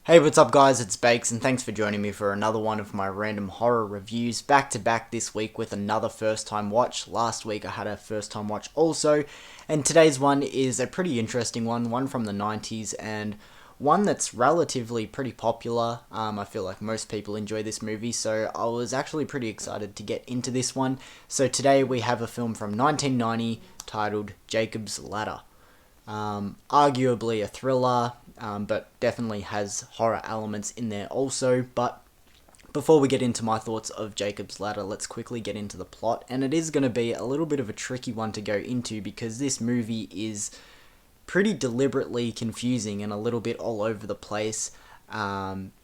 Hey, what's up guys, it's Bakes and thanks for joining me for another one of my random horror reviews back to back this week with another first time watch. Last week I had a first time watch also, and today's one is a pretty interesting one from the 90s and one that's relatively pretty popular. I feel like most people enjoy this movie, so I was actually pretty excited to get into this one. So today we have a film from 1990 titled Jacob's Ladder. Arguably a thriller, but definitely has horror elements in there also. But before we get into my thoughts of Jacob's Ladder, let's quickly get into the plot. And it is going to be a little bit of a tricky one to go into because this movie is pretty deliberately confusing and a little bit all over the place,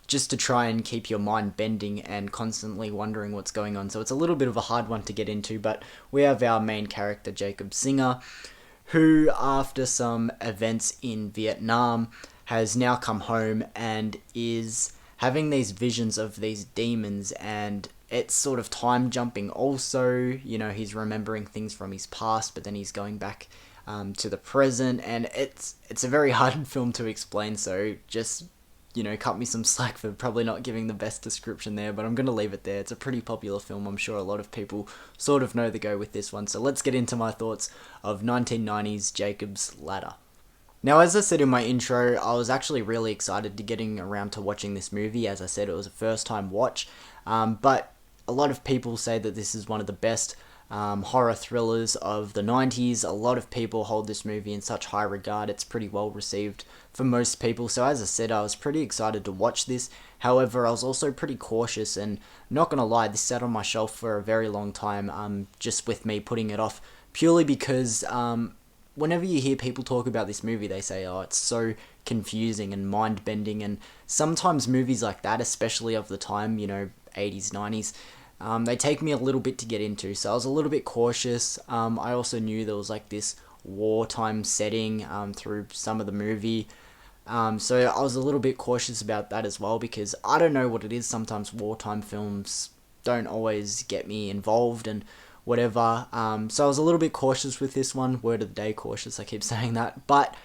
just to try and keep your mind bending and constantly wondering what's going on. So it's a little bit of a hard one to get into, but we have our main character, Jacob Singer, who, after some events in Vietnam, has now come home and is having these visions of these demons, and it's sort of time jumping also. He's remembering things from his past, but then he's going back to the present, and it's a very hard film to explain, so just cut me some slack for probably not giving the best description there, but I'm going to leave it there. It's a pretty popular film. I'm sure a lot of people sort of know the go with this one. So let's get into my thoughts of 1990's Jacob's Ladder. Now, as I said in my intro, I was actually really excited to getting around to watching this movie. As I said, it was a first time watch, but a lot of people say that this is one of the best horror thrillers of the 90s. A lot of people hold this movie in such high regard. It's pretty well received for most people. So as I said, I was pretty excited to watch this. However, I was also pretty cautious, and not gonna lie, this sat on my shelf for a very long time, just with me putting it off purely because whenever you hear people talk about this movie, they say, oh, it's so confusing and mind-bending, and sometimes movies like that, especially of the time, 80s, 90s, they take me a little bit to get into, so I was a little bit cautious. I also knew there was like this wartime setting through some of the movie, so I was a little bit cautious about that as well, because I don't know what it is, sometimes wartime films don't always get me involved and whatever, so I was a little bit cautious with this one. Word of the day, cautious, I keep saying that, but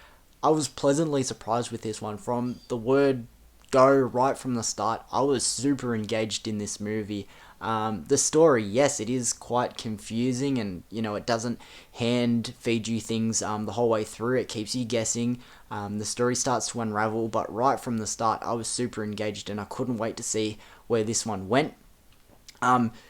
I was pleasantly surprised with this one. From the word go, right from the start, I was super engaged in this movie. The story, yes, it is quite confusing, and it doesn't hand feed you things the whole way through. It keeps you guessing. The story starts to unravel, but right from the start, I was super engaged, and I couldn't wait to see where this one went.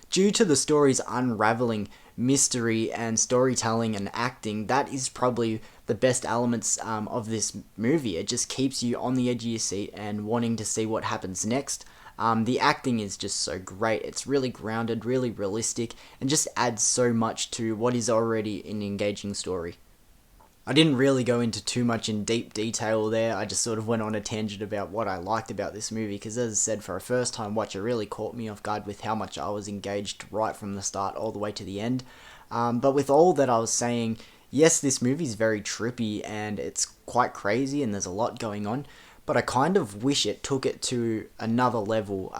Due to the story's unraveling mystery and storytelling and acting, that is probably the best elements of this movie. It just keeps you on the edge of your seat and wanting to see what happens next. The acting is just so great. It's really grounded, really realistic, and just adds so much to what is already an engaging story. I didn't really go into too much in deep detail there. I just sort of went on a tangent about what I liked about this movie, because as I said, for a first time watch, it really caught me off guard with how much I was engaged right from the start all the way to the end. But with all that I was saying, yes, this movie is very trippy and it's quite crazy and there's a lot going on, but I kind of wish it took it to another level,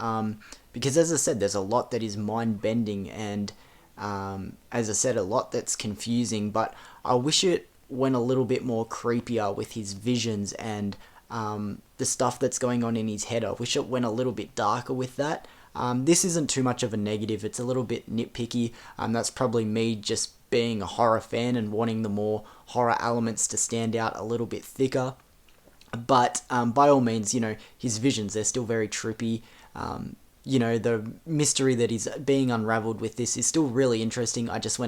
because as I said, there's a lot that is mind-bending and, as I said, a lot that's confusing, but I wish it went a little bit more creepier with his visions and the stuff that's going on in his head. I wish it went a little bit darker with that. This isn't too much of a negative. It's a little bit nitpicky. That's probably me just being a horror fan and wanting the more horror elements to stand out a little bit thicker. But by all means, his visions, they're still very trippy. The mystery that is being unraveled with this is still really interesting. I just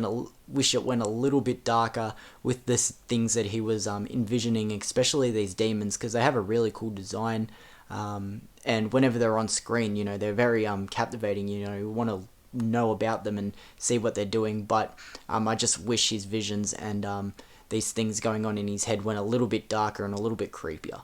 wish it went a little bit darker with the things that he was envisioning, especially these demons, because they have a really cool design. And whenever they're on screen, they're very captivating. You want to know about them and see what they're doing. But I just wish his visions and these things going on in his head went a little bit darker and a little bit creepier.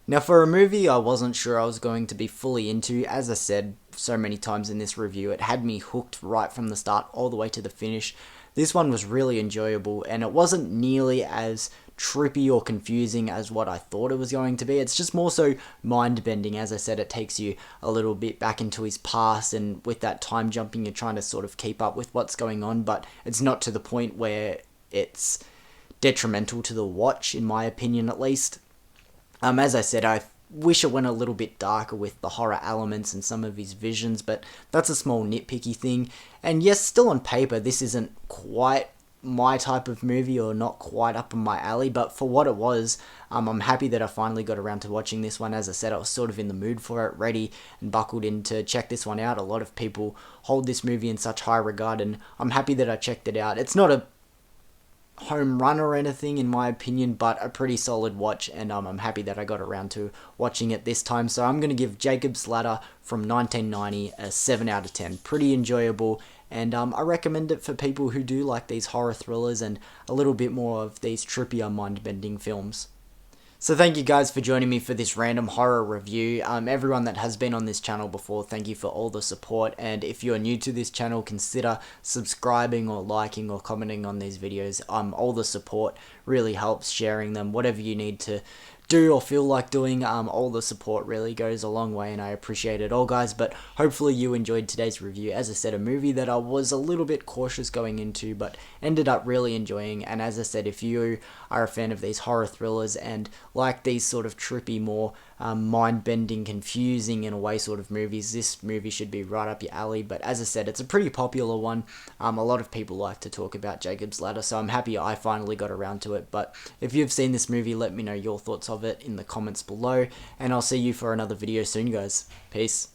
Now, for a movie I wasn't sure I was going to be fully into, as I said so many times in this review, it had me hooked right from the start all the way to the finish. This one was really enjoyable, and it wasn't nearly as trippy or confusing as what I thought it was going to be. It's just more so mind-bending. As I said, it takes you a little bit back into his past, and with that time jumping, you're trying to sort of keep up with what's going on, but it's not to the point where it's detrimental to the watch, in my opinion at least. As I said, I wish it went a little bit darker with the horror elements and some of his visions, but that's a small nitpicky thing. And yes, still on paper, this isn't quite my type of movie or not quite up in my alley, but for what it was, I'm happy that I finally got around to watching this one. As I said, I was sort of in the mood for it, ready and buckled in to check this one out. A lot of people hold this movie in such high regard, and I'm happy that I checked it out. It's not a home run or anything in my opinion, but a pretty solid watch, and I'm happy that I got around to watching it this time. So I'm going to give Jacob's Ladder from 1990 a 7 out of 10. Pretty enjoyable, and I recommend it for people who do like these horror thrillers and a little bit more of these trippier mind-bending films. So thank you guys for joining me for this random horror review. Everyone that has been on this channel before, thank you for all the support. And if you're new to this channel, consider subscribing or liking or commenting on these videos. All the support really helps, sharing them, whatever you need to do or feel like doing. All the support really goes a long way, and I appreciate it all, guys. But hopefully you enjoyed today's review. As I said, a movie that I was a little bit cautious going into, but ended up really enjoying. And as I said, if you are a fan of these horror thrillers and like these sort of trippy, more mind-bending, confusing in a way sort of movies, this movie should be right up your alley. But as I said, it's a pretty popular one. A lot of people like to talk about Jacob's Ladder, so I'm happy I finally got around to it. But if you've seen this movie, let me know your thoughts of it in the comments below, and I'll see you for another video soon, guys. Peace.